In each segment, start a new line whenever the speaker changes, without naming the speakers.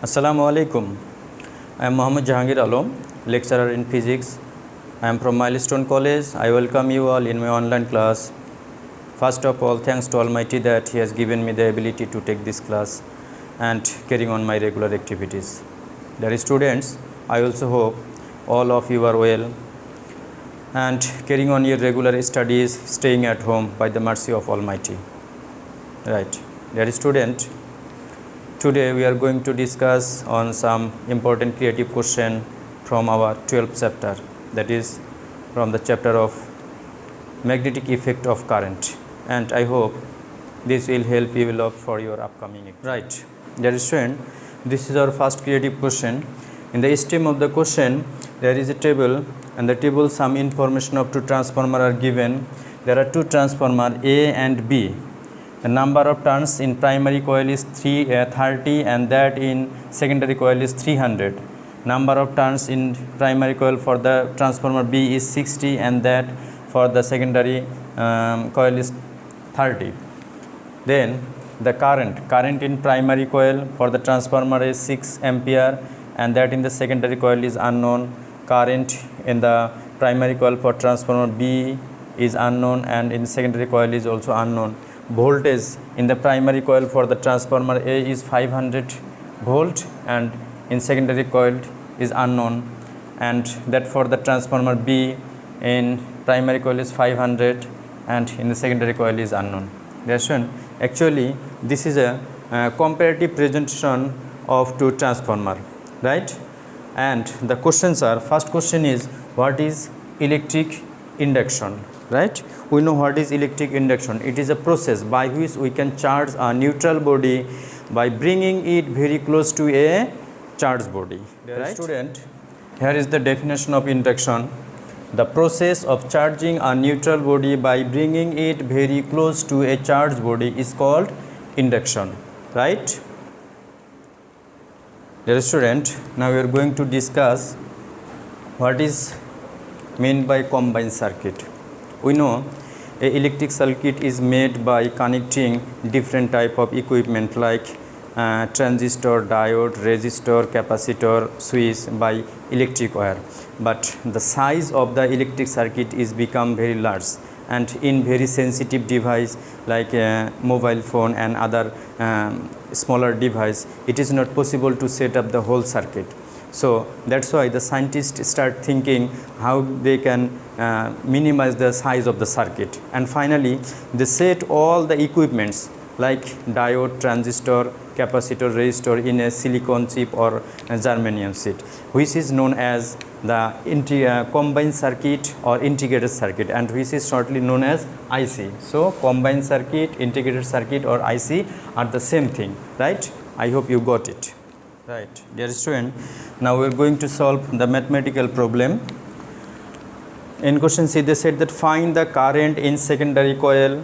Assalamu alaikum. I am Mohammad Jahangir Alam, lecturer in physics. I am from Milestone College. I welcome you all in my online class. First of all, thanks to Almighty that He has given me the ability to take this class and carrying on my regular activities. Dear students, I also hope all of you are well and carrying on your regular studies, staying at home by the mercy of Almighty. Right. Dear student, today we are going to discuss on some important creative question from our 12th chapter, that is from the chapter of magnetic effect of current, and I hope this will help you a lot for your upcoming exam. Right, dear student, this is our first creative question. In the stem of the question there is a table, and the table some information of two transformer are given. There are two transformer A and B. The number of turns in primary coil is 30 and that in secondary coil is 300. Number of turns in primary coil for the transformer B is 60 and that for the secondary coil is 30. Then the current in primary coil for the transformer is 6 ampere and that in the secondary coil is unknown. Current in the primary coil for transformer B is unknown and in secondary coil is also unknown. Voltage in the primary coil for the transformer A is 500 volt and in secondary coil is unknown, and that for the transformer B in primary coil is 500 and in the secondary coil is unknown. Actually this is a comparative presentation of two transformer, right? And the questions are, first question is what is electric induction, right? We know what is electric induction. It is a process by which we can charge a neutral body by bringing it very close to a charged body. Right? Student, here is the definition of induction. The process of charging a neutral body by bringing it very close to a charged body is called induction, right? Dear student, now we are going to discuss what is meant by combined circuit. We know a electric circuit is made by connecting different type of equipment like transistor, diode, resistor, capacitor, switch by electric wire. But the size of the electric circuit is become very large, and in very sensitive device like mobile phone and other smaller device, it is not possible to set up the whole circuit. So that's why the scientists start thinking how they can minimize the size of the circuit, and finally they set all the equipments like diode, transistor, capacitor, resistor in a silicon chip or a germanium sheet, which is known as the combined circuit or integrated circuit, and which is shortly known as IC. So combined circuit, integrated circuit or IC are the same thing, right? I hope you got it. Right, dear student, now we are going to solve the mathematical problem. In question C, they said that find the current in secondary coil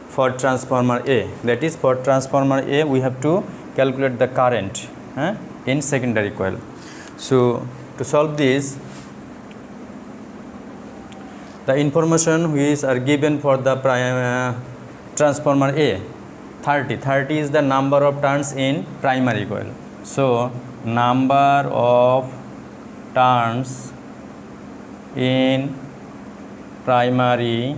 for transformer A. That is, for transformer A, we have to calculate the current in secondary coil. So to solve this, the information which are given for the transformer A, 30 is the number of turns in primary coil. So number of turns in primary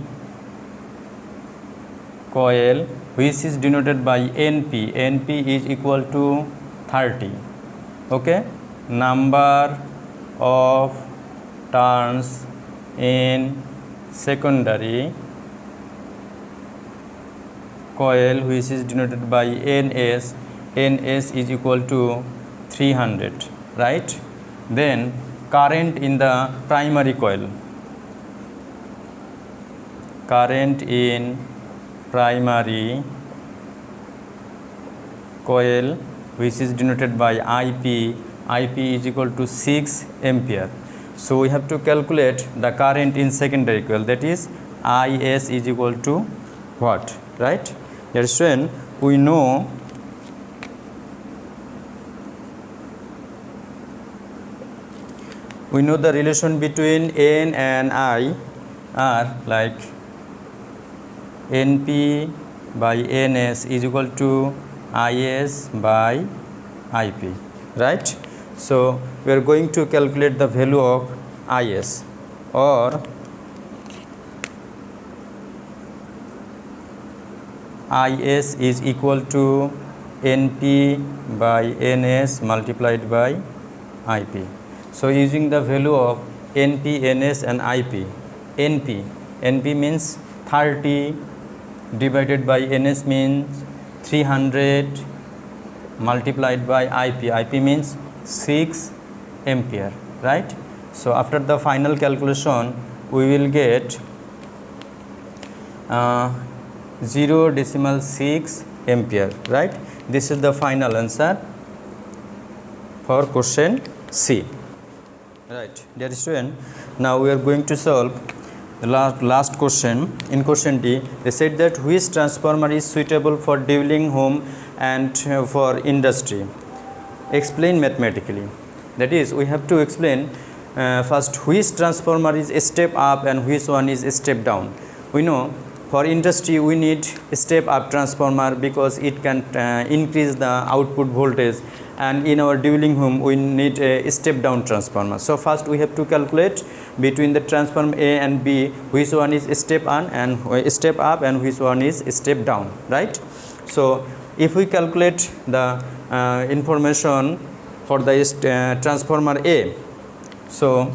coil, which is denoted by NP. NP is equal to 30. Okay, number of turns in secondary coil, which is denoted by NS. NS is equal to 300, right? Then current in the primary coil, current in primary coil, which is denoted by IP. IP is equal to 6 ampere. So we have to calculate the current in secondary coil, that is IS is equal to what, right? That's when we know the relation between N and I are like NP by NS is equal to IS by IP, right? So we are going to calculate the value of is, or is is equal to np by ns multiplied by ip. So using the value of np, ns and ip, np means 30 divided by ns means 300 multiplied by ip means 6 ampere, right? So after the final calculation we will get 0.6 ampere, right? This is the final answer for question C, right? Dear student, now we are going to solve the last question. In question D, they said that which transformer is suitable for dwelling home and for industry. Explain mathematically. That is, we have to explain first which transformer is a step up and which one is a step down. We know for industry we need a step up transformer because it can increase the output voltage, and in our dwelling home we need a step down transformer. So first we have to calculate between the transformer A and B which one is a step up and which one is a step down, right? So if we calculate the information for the transformer A, so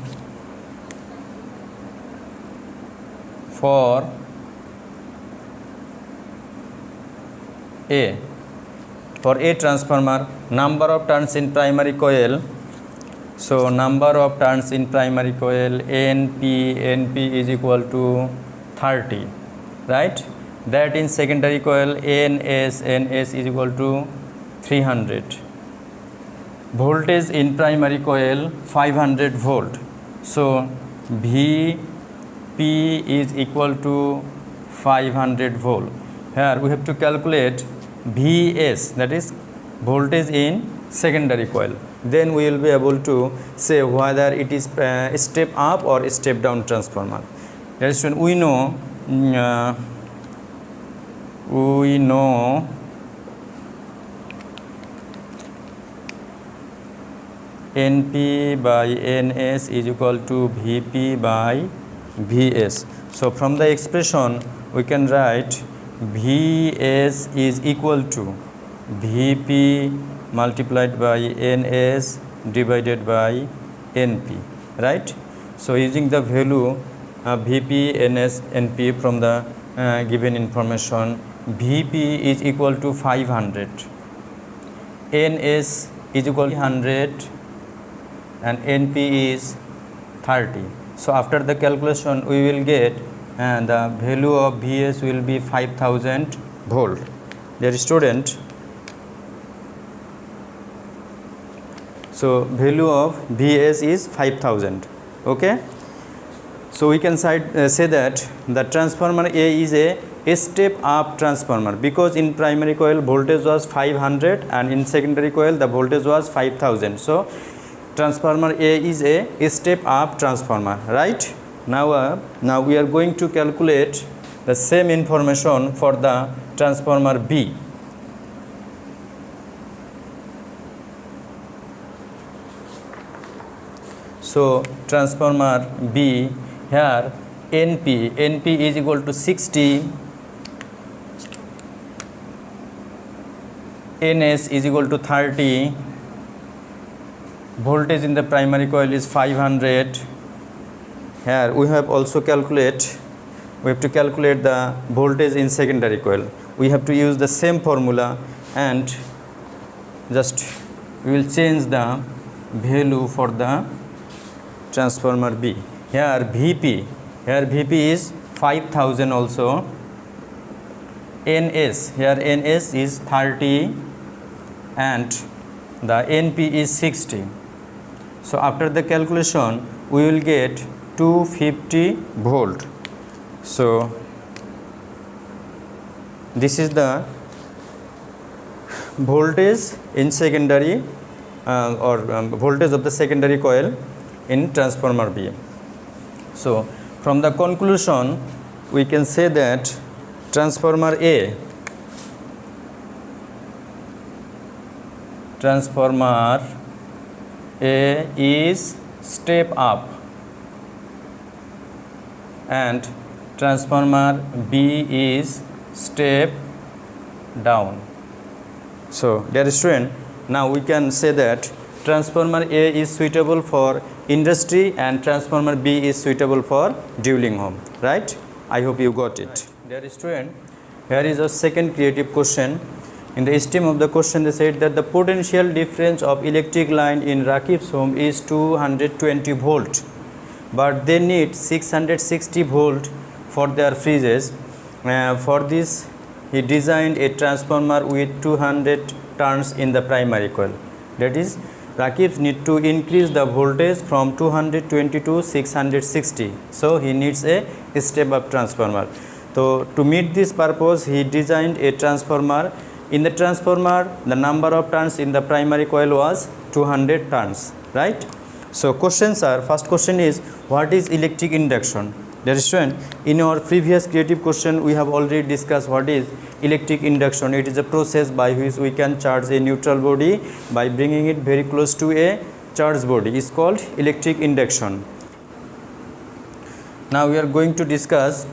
for A transformer, number of turns in primary coil, so number of turns in primary coil np is equal to 30, right? That in secondary coil ns is equal to 300. Voltage in primary coil 500 volt, so vp is equal to 500 volt. Here we have to calculate Vs, that is voltage in secondary coil. Then we will be able to say whether it is a step up or a step down transformer. That is when we know np by ns is equal to vp by vs. So from the expression we can write Vs is equal to Vp multiplied by Ns divided by Np, right? So using the value Vp, Ns, Np from the given information, Vp is equal to 500, Ns is equal to 100 and Np is 30. So after the calculation we will get and the value of Vs will be 5000 volt. Dear student, so value of Vs is 5000. Okay, so we can say that the transformer A is a step up transformer because in primary coil voltage was 500 and in secondary coil the voltage was 5000. So transformer A is a step up transformer, right? Now we are going to calculate the same information for the transformer B. So transformer B, here np is equal to 60, ns is equal to 30, voltage in the primary coil is 500. Here we have to calculate the voltage in secondary coil. We have to use the same formula and just we will change the value for the transformer B. Here Vp is 5000 also, Ns, here Ns is 30 and the Np is 60. So after the calculation we will get 250 volt. So this is the voltage in secondary voltage of the secondary coil in transformer B. So from the conclusion we can say that transformer A A is step up and transformer B is step down. So dear student, now we can say that transformer A is suitable for industry and transformer B is suitable for dwelling home, right? I hope you got it. Dear student, here is a second creative question. In the stem of the question they said that the potential difference of electric line in Rakib's home is 220 volt, but they need 660 volt for their fridges. For this he designed a transformer with 200 turns in the primary coil. That is, Rakib need to increase the voltage from 220 to 660. So he needs a step up transformer. So to meet this purpose he designed a transformer. In the transformer the number of turns in the primary coil was 200 turns, right? So questions are, first question is, what is electric induction? Dear student, in our previous creative question we have already discussed what is electric induction. It is a process by which we can charge a neutral body by bringing it very close to a charged body. It's called electric induction. Now we are going to discuss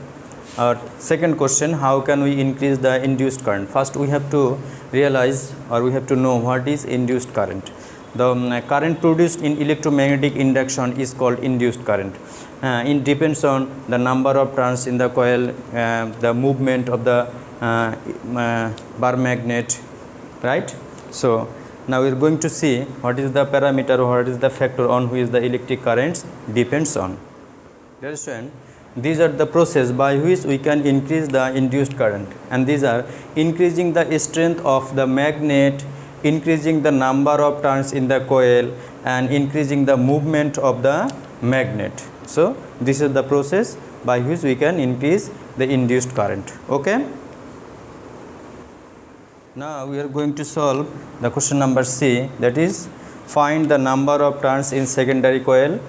our second question, how can we increase the induced current? First we have to realize, or we have to know, what is induced current. The current produced in electromagnetic induction is called induced current. It depends on the number of turns in the coil, the movement of the bar magnet, right? So now we are going to see what is the parameter or what is the factor on which the electric currents depends on. Dear student, these are the process by which we can increase the induced current, and these are increasing the strength of the magnet, increasing the number of turns in the coil, and increasing the movement of the magnet. So this is the process by which we can increase the induced current. Okay. Now we are going to solve the question number C, that is, find the number of turns in secondary coil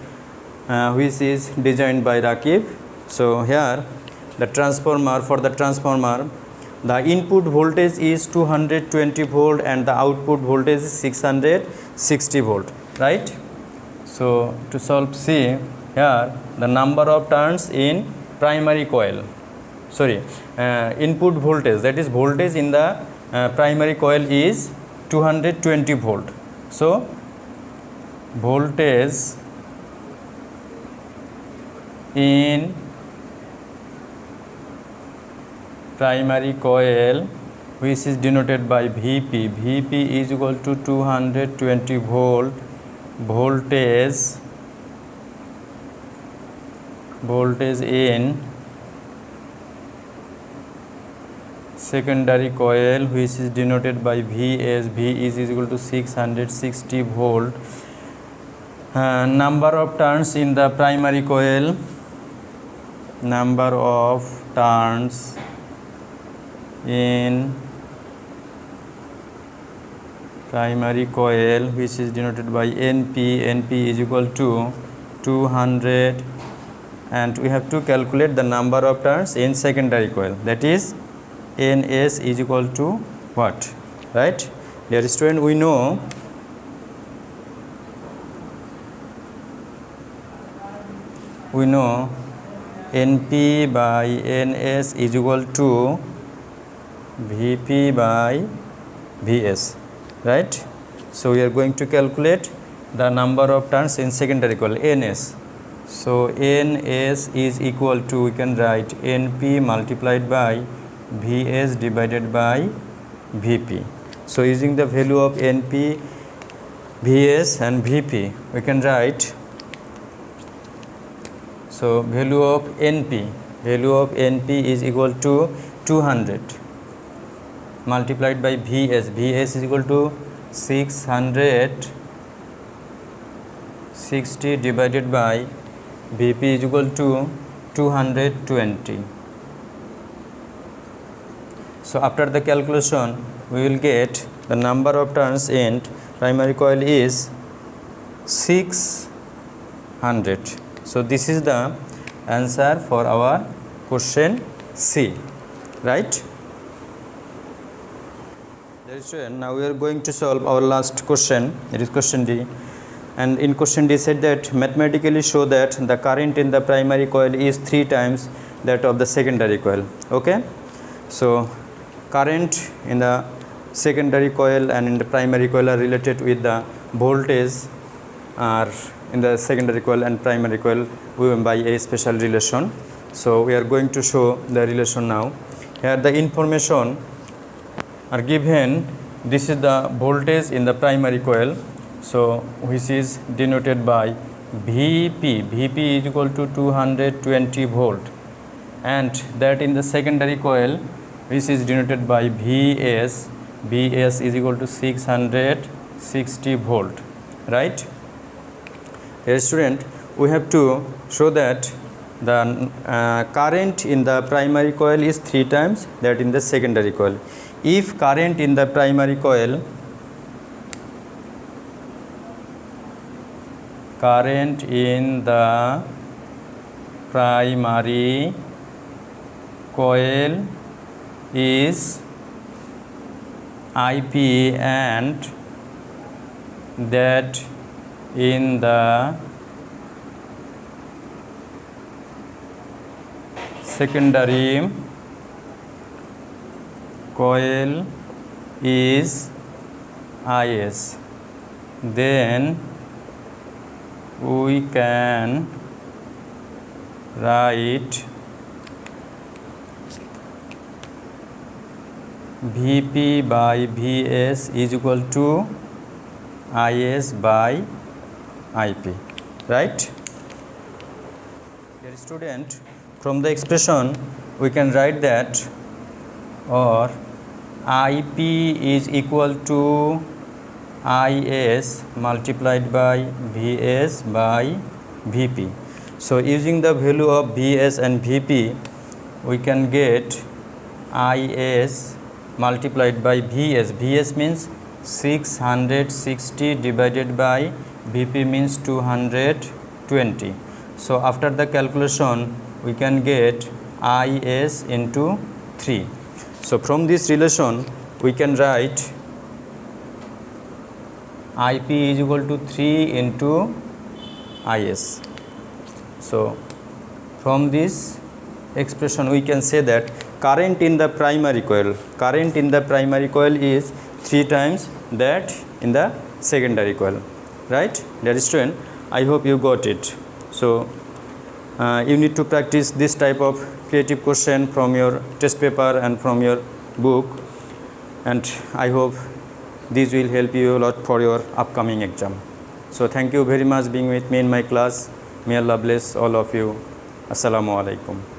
which is designed by Rakib. So here the transformer, for the transformer the input voltage is 220 volt and the output voltage is 660 volt, right? So to solve C, here the number of turns in primary coil, input voltage, that is voltage in the primary coil is 220 volt. So voltage in primary coil, which is denoted by Vp. Vp is equal to 220 volt. Voltage in secondary coil, which is denoted by Vs. V is equal to 660 volt. Number of turns in the primary coil, number of turns in primary coil, which is denoted by Np. Np is equal to 200, and we have to calculate the number of turns in secondary coil, that is Ns is equal to what, right? Dear student, we know Np by Ns is equal to Vp by Vs, right? So we are going to calculate the number of turns in secondary coil, Ns. So Ns is equal to, we can write Np multiplied by Vs divided by Vp. So using the value of Np, Vs and Vp, we can write, so value of Np is equal to 200 multiplied by Vs. Vs is equal to 660 divided by Vp is equal to 220. So after the calculation we will get the number of turns in primary coil is 600. So this is the answer for our question C, right? Now we are going to solve our last question, it is question D. And in question D said that mathematically show that the current in the primary coil is 3 times that of the secondary coil. Okay, so current in the secondary coil and in the primary coil are related with the voltage are in the secondary coil and primary coil by a special relation. So we are going to show the relation now. Here the information are given. This is the voltage in the primary coil, so which is denoted by Vp. Vp is equal to 220 volt, and that in the secondary coil which is denoted by Vs. Vs is equal to 660 volt, right? Here student, we have to show that the current in the primary coil is 3 times that in the secondary coil. If current in the primary coil is Ip and that in the secondary coil is Is, then we can write Vp by Vs is equal to Is by Ip, right? Dear student, from the expression we can write that, or Ip is equal to Is multiplied by Vs by Vp. So using the value of Vs and Vp, we can get Is multiplied by Vs. Vs means 660 divided by Vp means 220. So after the calculation we can get Is into 3. So from this relation we can write Ip is equal to 3 into Is. So from this expression we can say that current in the primary coil is 3 times that in the secondary coil, right? Dear student, I hope you got it. So you need to practice this type of creative question from your test paper and from your book, and I hope this will help you a lot for your upcoming exam. So thank you very much being with me in my class. May Allah bless all of you. Assalamu alaikum.